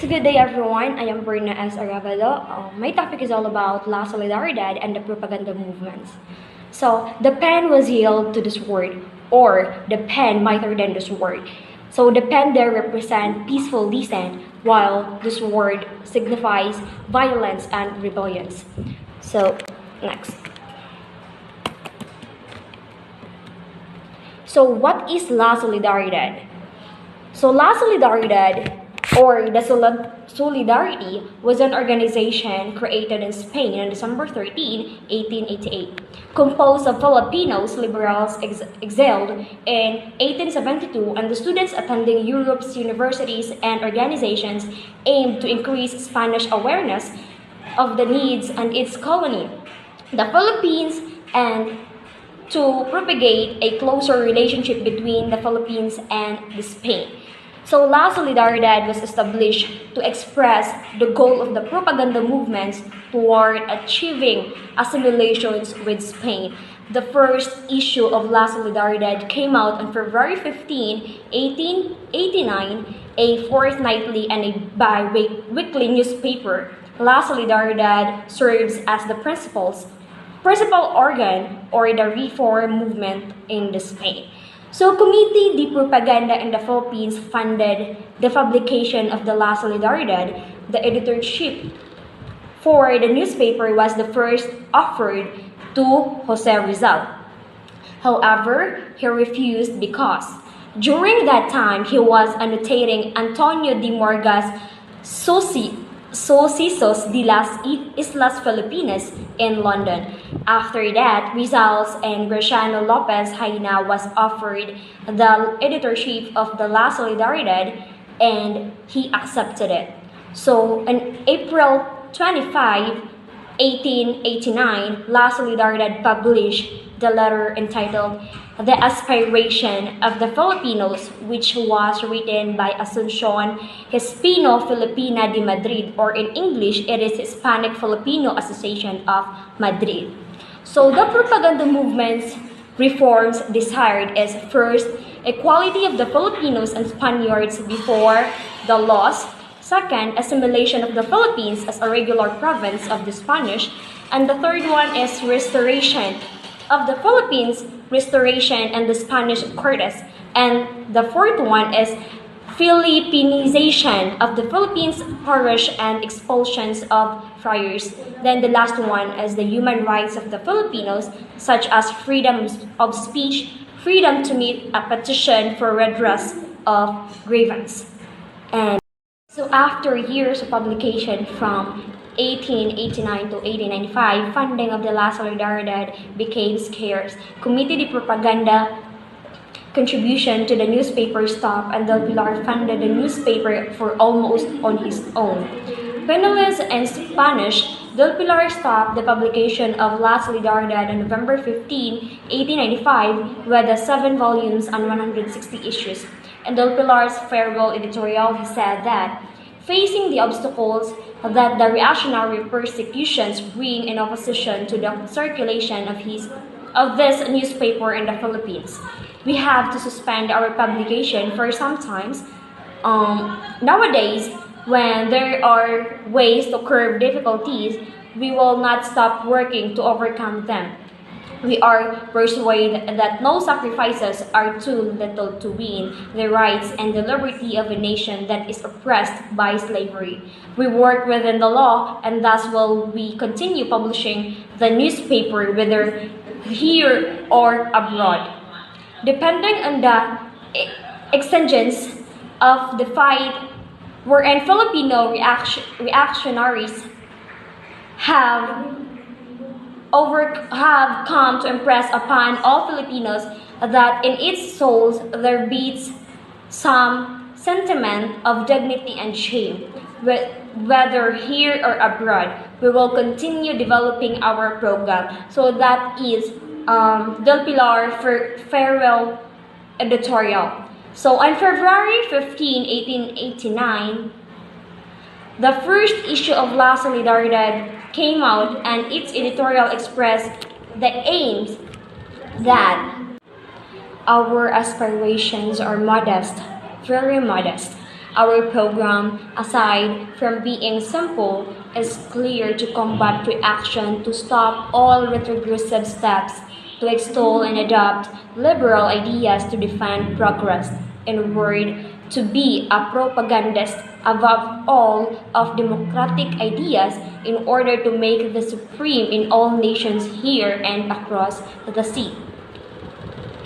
So good day everyone, I am Berna S. Arevalo. My topic is all about La Solidaridad and the propaganda movements. So the pen was yielded to the sword, or the pen mightier than the sword. So the pen there represents peaceful dissent, while the sword signifies violence and rebellions. So next. So what is La Solidaridad? So La Solidaridad, or the Solidarity, was an organization created in Spain on December 13, 1888, composed of Filipinos liberals exiled in 1872 and the students attending Europe's universities and organizations aimed to increase Spanish awareness of the needs and its colony, the Philippines, and to propagate a closer relationship between the Philippines and the Spain. So La Solidaridad was established to express the goal of the propaganda movements toward achieving assimilations with Spain. The first issue of La Solidaridad came out on February 15, 1889, a fortnightly and a bi-weekly newspaper. La Solidaridad serves as the principal organ or the reform movement in the Spain. So Committee de Propaganda in the Philippines funded the publication of the La Solidaridad. The editorship for the newspaper was the first offered to Jose Rizal. However, he refused because during that time he was annotating Antonio de Morga's Sucesos de las Islas Filipinas in London. After that, Rizals and Graciano Lopez Haina was offered the editorship of the La Solidaridad and he accepted it. So on April 25, 1889, La Solidaridad published the letter entitled The Aspiration of the Filipinos, which was written by Asuncion Hispano-Filipina de Madrid, or in English, it is Hispanic Filipino Association of Madrid. So the propaganda movement's reforms desired is first, equality of the Filipinos and Spaniards before the laws. Second, assimilation of the Philippines as a regular province of the Spanish. And the third one is restoration of the Philippines, restoration and the Spanish Cortes. And the fourth one is Philippinization of the Philippines, parish and expulsions of friars. Then the last one is the human rights of the Filipinos, such as freedom of speech, freedom to meet a petition for redress of grievance. And so after years of publication from 1889 to 1895, funding of the La Solidaridad became scarce. Committee de Propaganda contribution to the newspaper stopped, and Del Pilar funded the newspaper for almost on his own. Penniless and Spanish, Del Pilar stopped the publication of La Solidaridad on November 15, 1895, with the 7 volumes and 160 issues. In Del Pilar's farewell editorial, he said that, facing the obstacles that the reactionary persecutions bring in opposition to the circulation of this newspaper in the Philippines, we have to suspend our publication for some times. Nowadays, when there are ways to curb difficulties, we will not stop working to overcome them. We are persuaded that no sacrifices are too little to win the rights and the liberty of a nation that is oppressed by slavery. We work within the law, and thus will we continue publishing the newspaper whether here or abroad. Depending on the exigence of the fight wherein Filipino reactionaries have come to impress upon all Filipinos that in its souls there beats some sentiment of dignity and shame. Whether here or abroad, we will continue developing our program. So that is Del Pilar farewell editorial. So on February 15, 1889, the first issue of La Solidaridad came out, and its editorial expressed the aims that our aspirations are modest, very modest. Our program, aside from being simple, is clear to combat reaction, to stop all retrogressive steps, to extol and adopt liberal ideas, to defend progress. In a word, to be a propagandist above all of democratic ideas in order to make the supreme in all nations here and across the sea.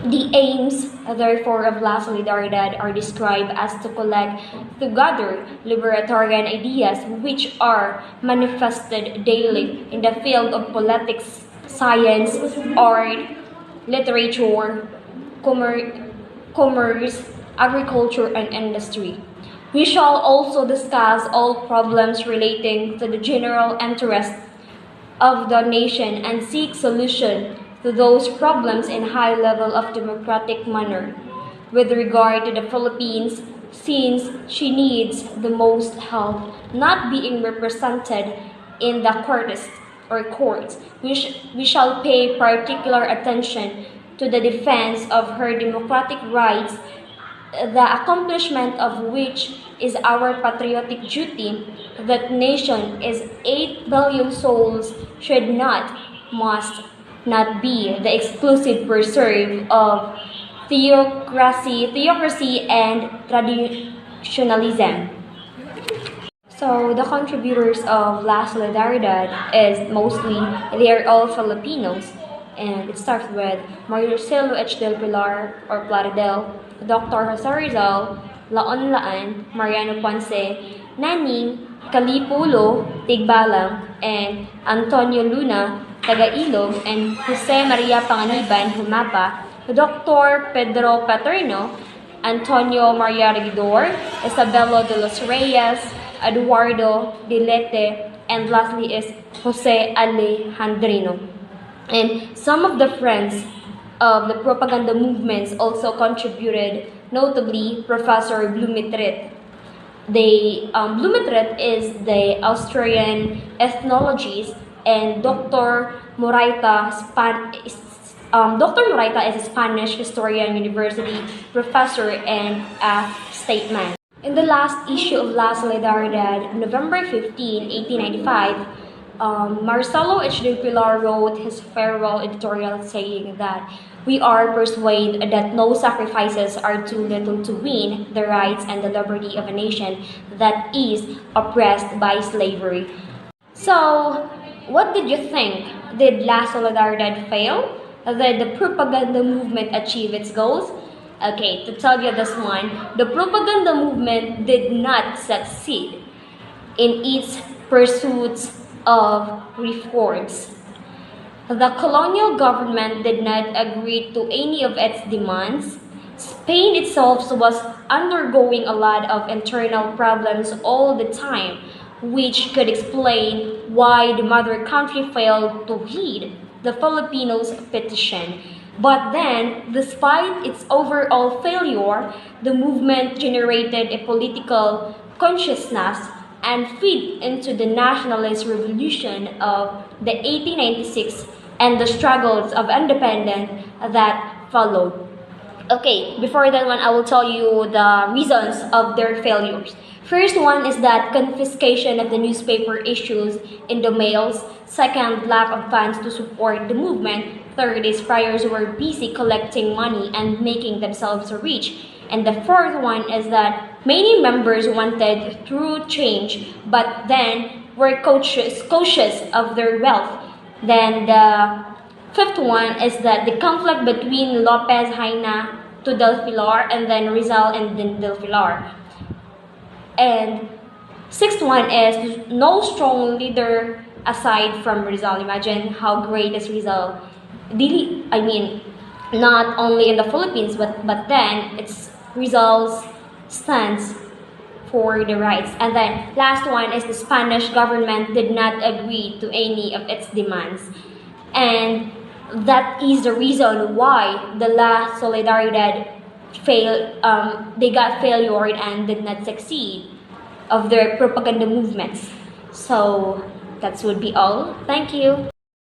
The aims, therefore, of La Solidaridad are described as to collect together libertarian ideas which are manifested daily in the field of politics, science, art, literature, commerce, agriculture, and industry. We shall also discuss all problems relating to the general interest of the nation and seek solution to those problems in high level of democratic manner. With regard to the Philippines, since she needs the most help, not being represented in the courts, we shall pay particular attention to the defense of her democratic rights, the accomplishment of which is our patriotic duty. That nation is 8 billion souls should not, must not be the exclusive preserve of theocracy and traditionalism. So the contributors of La Solidaridad is mostly, they are all Filipinos. And it starts with Marcelo H. Del Pilar or Plaridel, Dr. Jose Rizal, Laon Laan, Mariano Ponce, Naning, Calipulo, Tigbalang, and Antonio Luna, Tagailog, and Jose Maria Panganiban, Humapa, Dr. Pedro Paterno, Antonio Maria Regidor, Isabelo de los Reyes, Eduardo Dilete, and lastly is Jose Alejandrino. And some of the friends of the propaganda movements also contributed, notably Professor Blumentritt. Blumentritt is the Austrian ethnologist, and Dr. Moraita is a Spanish historian, university professor, and a statesman. In the last issue of La Solidaridad, November 15, 1895, Marcelo H. Del Pilar wrote his farewell editorial saying that we are persuaded that no sacrifices are too little to win the rights and the liberty of a nation that is oppressed by slavery. So, what did you think? Did La Solidaridad fail? Did the propaganda movement achieve its goals? Okay, to tell you this one, the propaganda movement did not succeed in its pursuits of reforms. The colonial government did not agree to any of its demands. Spain itself was undergoing a lot of internal problems all the time, which could explain why the mother country failed to heed the Filipinos' petition. But then, despite its overall failure, the movement generated a political consciousness and feed into the nationalist revolution of the 1896 and the struggles of independence that followed. Okay, before that one, I will tell you the reasons of their failures. First one is that confiscation of the newspaper issues in the mails. Second, lack of funds to support the movement. Third is friars were busy collecting money and making themselves rich. And the fourth one is that many members wanted true change, but then were cautious of their wealth. Then the fifth one is that the conflict between Lopez Jaina to Del Pilar and then Rizal and then Del Pilar. And sixth one is no strong leader aside from Rizal. Imagine how great is Rizal. Not only in the Philippines, but then it's Rizal's stance for the rights. And then last one is the Spanish government did not agree to any of its demands. And that is the reason why the La Solidaridad they got failure and did not succeed of their propaganda movements. So that would be all. Thank you.